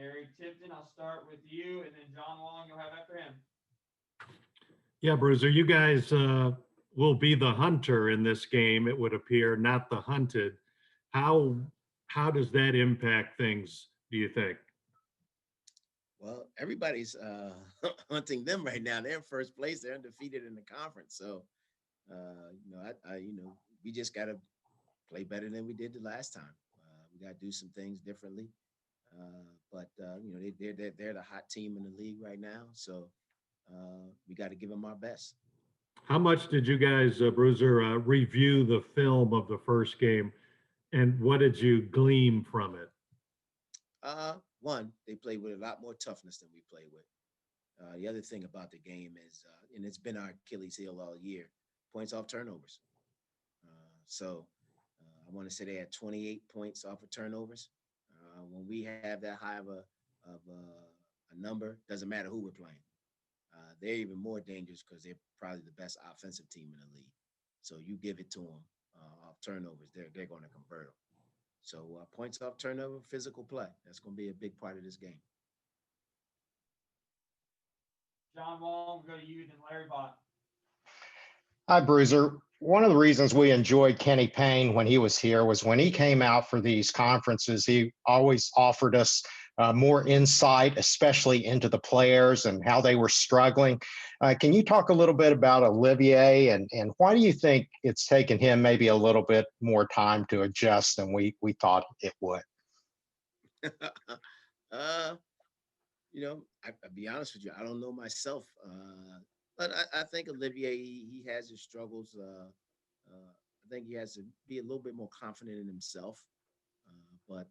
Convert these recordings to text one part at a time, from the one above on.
Gary Tipton, I'll start with you, and then John Long, you'll have after him. Yeah, Bruiser, you guys will be the hunter in this game, it would appear, not the hunted. How how does that impact things, do you think? Well, everybody's hunting them right now. They're in first place. They're undefeated in the conference. So, we just got to play better than we did the last time. We got to do some things differently. They're the hot team in the league right now. So we got to give them our best. How much did you guys, Bruiser, review the film of the first game, and what did you glean from it? One, they play with a lot more toughness than we play with. The other thing about the game is, and it's been our Achilles heel all year, points off turnovers. I want to say they had 28 points off of turnovers. When we have that high of a number, doesn't matter who we're playing. They're even more dangerous because they're probably the best offensive team in the league. So you give it to them off turnovers, they're going to convert them. So points off turnover, physical play. That's going to be a big part of this game. John Long, we'll go to you, then Larry Bott. Hi, Bruiser. One of the reasons we enjoyed Kenny Payne when he was here was when he came out for these conferences, he always offered us more insight, especially into the players and how they were struggling. Can you talk a little bit about Olivier and why do you think it's taken him maybe a little bit more time to adjust than we thought it would? I'll be honest with you, I don't know myself. But I think Olivier, he has his struggles. I think he has to be a little bit more confident in himself. But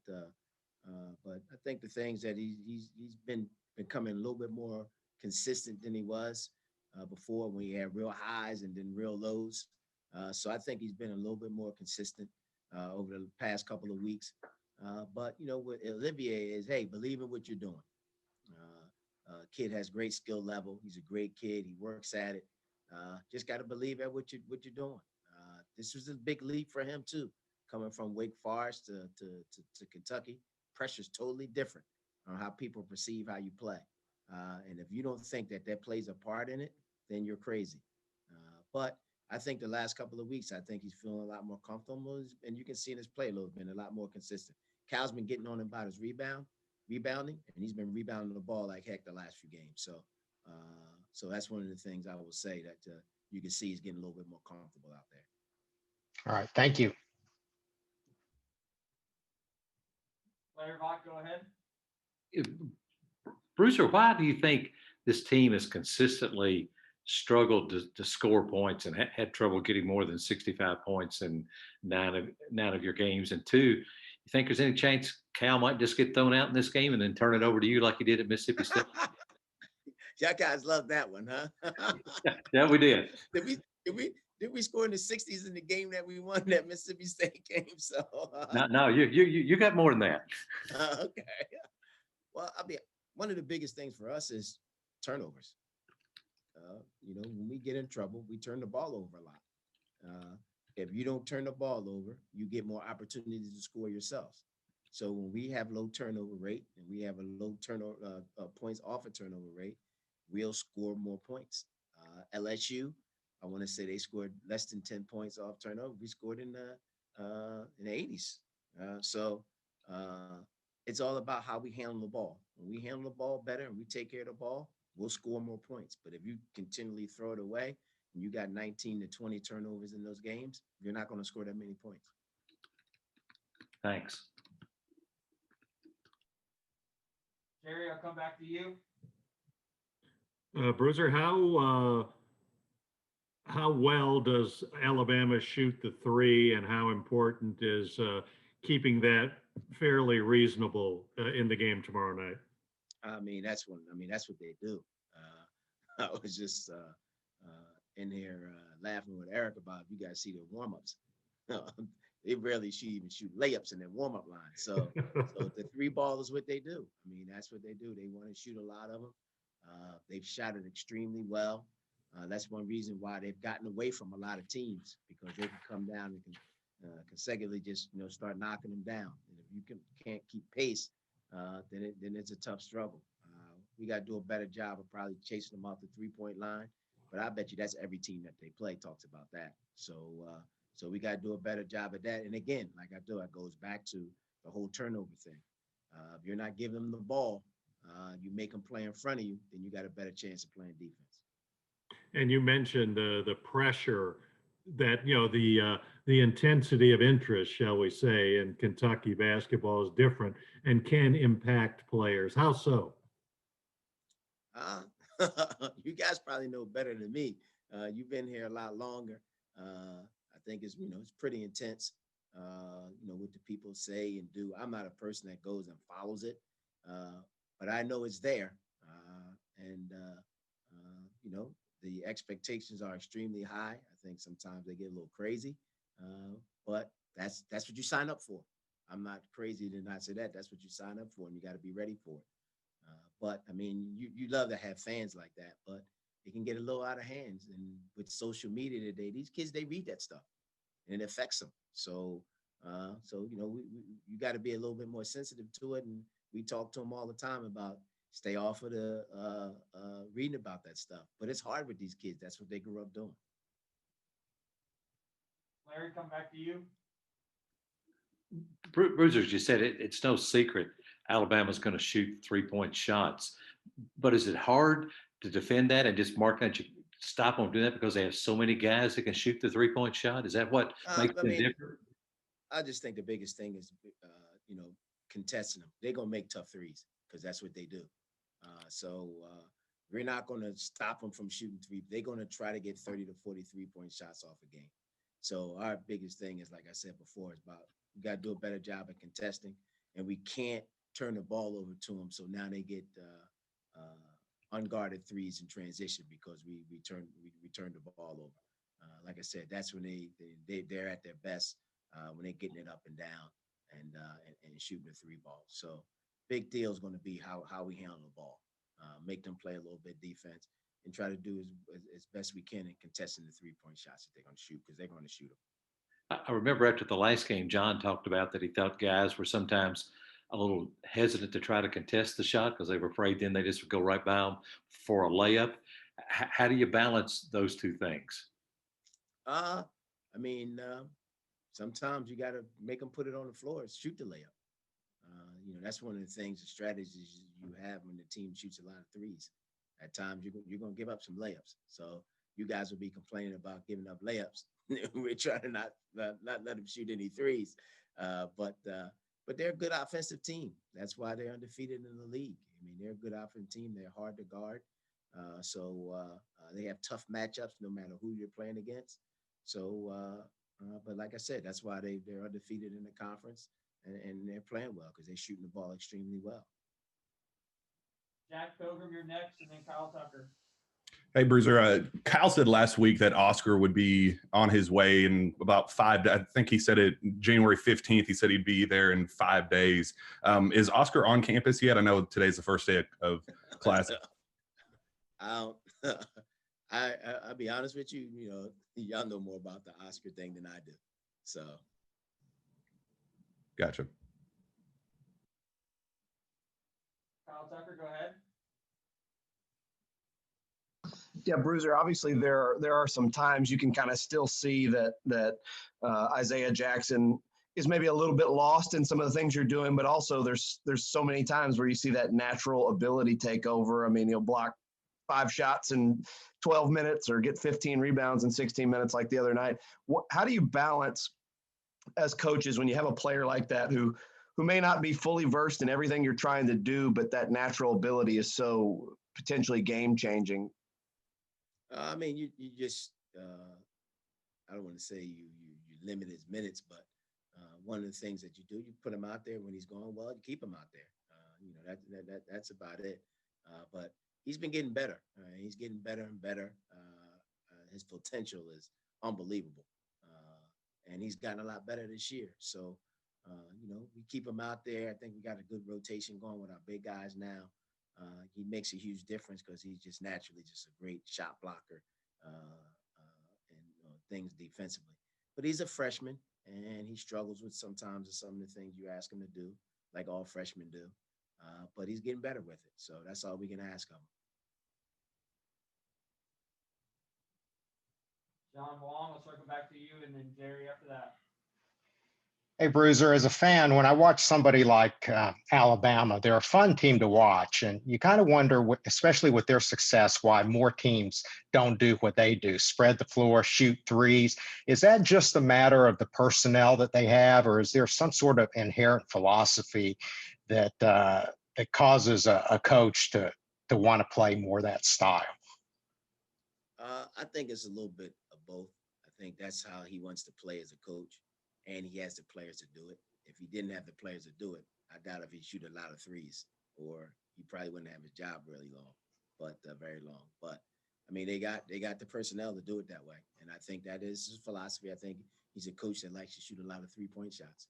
I think the things that he's been becoming a little bit more consistent than he was before, when he had real highs and then real lows. So I think he's been a little bit more consistent over the past couple of weeks. But what Olivier is, hey, believe in what you're doing. Kid has great skill level. He's a great kid. He works at it. Just got to believe at what you're doing. This was a big leap for him too, coming from Wake Forest to Kentucky. Pressure's totally different on how people perceive how you play. And if you don't think that plays a part in it, then you're crazy. But I think the last couple of weeks, I think he's feeling a lot more comfortable, and you can see in his play a little bit, a lot more consistent. Cal's been getting on him about his rebounding, and he's been rebounding the ball like heck the last few games. So that's one of the things I will say that you can see he's getting a little bit more comfortable out there. All right, thank you. Larry Bott, go ahead. Bruiser, why do you think this team has consistently struggled to score points and had trouble getting more than 65 points in nine of your games? And two, you think there's any chance Cal might just get thrown out in this game and then turn it over to you like he did at Mississippi State? Y'all guys love that one, huh? Yeah, we did. Did we score in the 60s in the game that we won, that Mississippi State game? So No, you got more than that. Okay. Well, I mean, one of the biggest things for us is turnovers. When we get in trouble, we turn the ball over a lot. If you don't turn the ball over, you get more opportunities to score yourselves. So when we have low turnover rate and we have a low turnover points off a turnover rate, we'll score more points. LSU, I want to say they scored less than 10 points off turnover. We scored in the 80s. It's all about how we handle the ball. When we handle the ball better and we take care of the ball, we'll score more points. But if you continually throw it away and you got 19 to 20 turnovers in those games, you're not going to score that many points. Thanks. Jerry, I'll come back to you. Bruiser, how well does Alabama shoot the three, and how important is keeping that fairly reasonable in the game tomorrow night? That's what they do. I was just in here laughing with Eric about, you guys see their warm-ups. They rarely even shoot layups in their warm-up line. So the three ball is what they do. That's what they do. They want to shoot a lot of them. They've shot it extremely well. That's one reason why they've gotten away from a lot of teams, because they can come down and can consecutively just start knocking them down. And if you can't keep pace then it's a tough struggle. We got to do a better job of probably chasing them off the 3-point line. But I bet you that's every team that they play talks about that. So we got to do a better job at that. And again, like I do, it goes back to the whole turnover thing. If you're not giving them the ball, you make them play in front of you, then you got a better chance of playing defense. And you mentioned the pressure that, the intensity of interest, shall we say, in Kentucky basketball is different and can impact players. How so? Uh, you guys probably know better than me. You've been here a lot longer. I think it's pretty intense. What the people say and do. I'm not a person that goes and follows it, but I know it's there. And the expectations are extremely high. I think sometimes they get a little crazy, but that's what you sign up for. I'm not crazy to not say that. That's what you sign up for, and you got to be ready for it. But I mean, you love to have fans like that, but it can get a little out of hands. And with social media today, these kids, they read that stuff and it affects them. So you got to be a little bit more sensitive to it. And we talk to them all the time about stay off of the reading about that stuff. But it's hard with these kids. That's what they grew up doing. Larry, come back to you. Bruiser just said it's no secret Alabama's going to shoot 3-point shots. But is it hard to defend that and just mark that you stop them doing that because they have so many guys that can shoot the 3-point shot? Is that what makes them different? I just think the biggest thing is, contesting them. They're going to make tough threes because that's what they do. So we're not going to stop them from shooting three. They're going to try to get 30 to 40 3-point shots off a game. So our biggest thing is, like I said before, is about we got to do a better job at contesting, and we can't turn the ball over to them. So now they get unguarded threes in transition because we turn the ball over. Like I said, that's when they're at their best when they're getting it up and down and shooting the 3 ball. So big deal is going to be how we handle the ball, make them play a little bit defense, and try to do as best we can in contesting the 3-point shots that they're going to shoot because they're going to shoot them. I remember after the last game, John talked about that he thought guys were sometimes a little hesitant to try to contest the shot because they were afraid then they just would go right by them for a layup. How do you balance those two things? Sometimes you got to make them put it on the floor, shoot the layup. That's one of the things, the strategies you have when the team shoots a lot of threes. At times, you're going to give up some layups. So you guys will be complaining about giving up layups. We're trying to not let them shoot any threes. But they're a good offensive team. That's why they're undefeated in the league. I mean, they're a good offensive team. They're hard to guard. So they have tough matchups no matter who you're playing against. So, but like I said, that's why they're undefeated in the conference. And they're playing well because they're shooting the ball extremely well. Jack Pilgrim, you're next, and then Kyle Tucker. Hey, Bruiser. Kyle said last week that Oscar would be on his way in about 5 days. I think he said it January 15th. He said he'd be there in 5 days. Is Oscar on campus yet? I know today's the first day of class. I'll be honest with you. Y'all know more about the Oscar thing than I do. So. Gotcha. Kyle Tucker, go ahead. Yeah, Bruiser, obviously there are some times you can kind of still see that Isaiah Jackson is maybe a little bit lost in some of the things you're doing, but also there's so many times where you see that natural ability take over. I mean, he'll block 5 shots in 12 minutes or get 15 rebounds in 16 minutes like the other night. How do you balance as coaches when you have a player like that who may not be fully versed in everything you're trying to do, but that natural ability is so potentially game changing? I mean, you just I don't want to say you limit his minutes, but one of the things that you do, you put him out there when he's going well, you keep him out there. That's about it. But he's been getting better. He's getting better and better. His potential is unbelievable. And he's gotten a lot better this year. So, we keep him out there. I think we got a good rotation going with our big guys now. He makes a huge difference because he's just naturally just a great shot blocker and things defensively. But he's a freshman, and he struggles with sometimes some of the things you ask him to do, like all freshmen do. but he's getting better with it. So that's all we can ask of him. John Long, I'll circle back to you, and then Jerry after that. Hey, Bruiser, as a fan, when I watch somebody like Alabama, they're a fun team to watch. And you kind of wonder, especially with their success, why more teams don't do what they do, spread the floor, shoot threes. Is that just a matter of the personnel that they have, or is there some sort of inherent philosophy that causes a coach to want to play more that style? I think it's a little bit of both. I think that's how he wants to play as a coach, and he has the players to do it. If he didn't have the players to do it, I doubt if he'd shoot a lot of threes, or he probably wouldn't have his job really long, but very long. But I mean, they got the personnel to do it that way, and I think that is his philosophy. I think he's a coach that likes to shoot a lot of 3-point shots.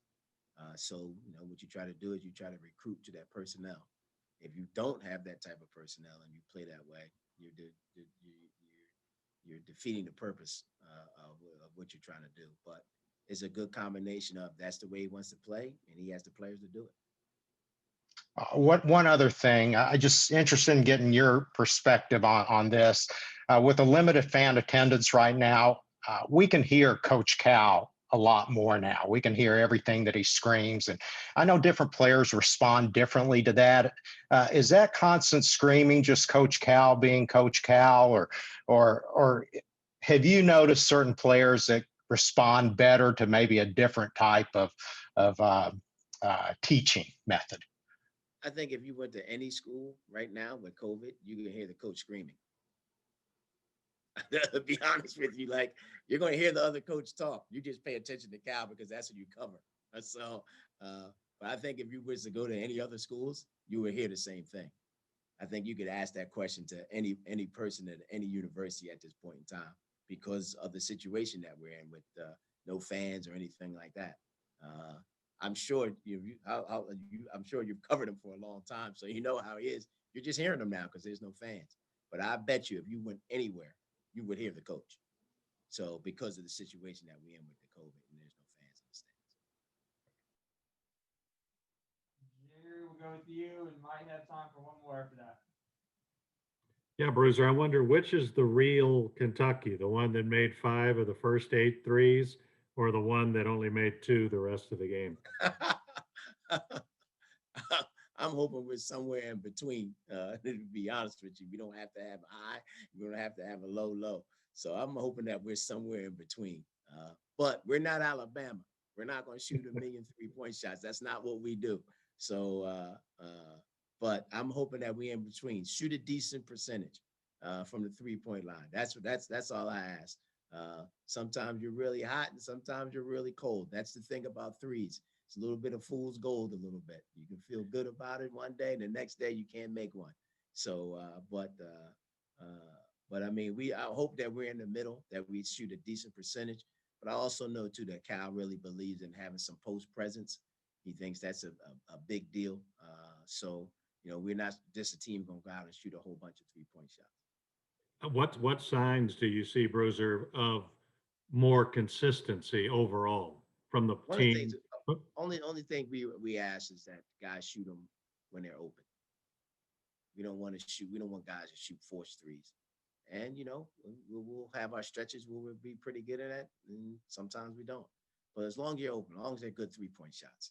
So what you try to do is you try to recruit to that personnel. If you don't have that type of personnel and you play that way, you're defeating the purpose of what you're trying to do. But it's a good combination of that's the way he wants to play, and he has the players to do it. What one other thing, I just interested in getting your perspective on this. With a limited fan attendance right now, we can hear Coach Cal a lot more now. We can hear everything that he screams, and I know different players respond differently to that. Is that constant screaming just Coach Cal being Coach Cal, or have you noticed certain players that respond better to maybe a different type of teaching method? I think if you went to any school right now with COVID, you can hear the coach screaming. To be honest with you, like you're going to hear the other coach talk. You just pay attention to Cal because that's what you cover. So, but I think if you was to go to any other schools, you would hear the same thing. I think you could ask that question to any person at any university at this point in time because of the situation that we're in with no fans or anything like that. Uh, I'm sure I'm sure you've covered him for a long time, so you know how he is. You're just hearing him now because there's no fans. But I bet you, if you went anywhere, you would hear the coach. So because of the situation that we're in with the COVID and there's no fans in the stands. Jerry, we'll go with you, and might have time for one more after that. Yeah, Bruiser, I wonder which is the real Kentucky, the one that made 5 of the first 8 threes, or the one that only made 2 the rest of the game? I'm hoping we're somewhere in between. To be honest with you, we don't have to have a high, we don't have to have a low. So I'm hoping that we're somewhere in between. But we're not Alabama. We're not going to shoot a million 3-point shots. That's not what we do. So, but I'm hoping that we're in between. Shoot a decent percentage from the 3-point line. That's all I ask. Sometimes you're really hot and sometimes you're really cold. That's the thing about threes. It's a little bit of fool's gold, a little bit. You can feel good about it one day, and the next day you can't make one. So, but I mean, I hope that we're in the middle, that we shoot a decent percentage. But I also know too that Cal really believes in having some post presence. He thinks that's a big deal. So, we're not just a team going to go out and shoot a whole bunch of 3-point shots. What signs do you see, Bruiser, of more consistency overall from the One of the team? things, only thing we ask is that guys shoot them when they're open. We don't want to shoot. We don't want guys to shoot forced threes. And we'll have our stretches where we'll be pretty good at it, and sometimes we don't. But as long as you're open, as long as they're good 3-point shots,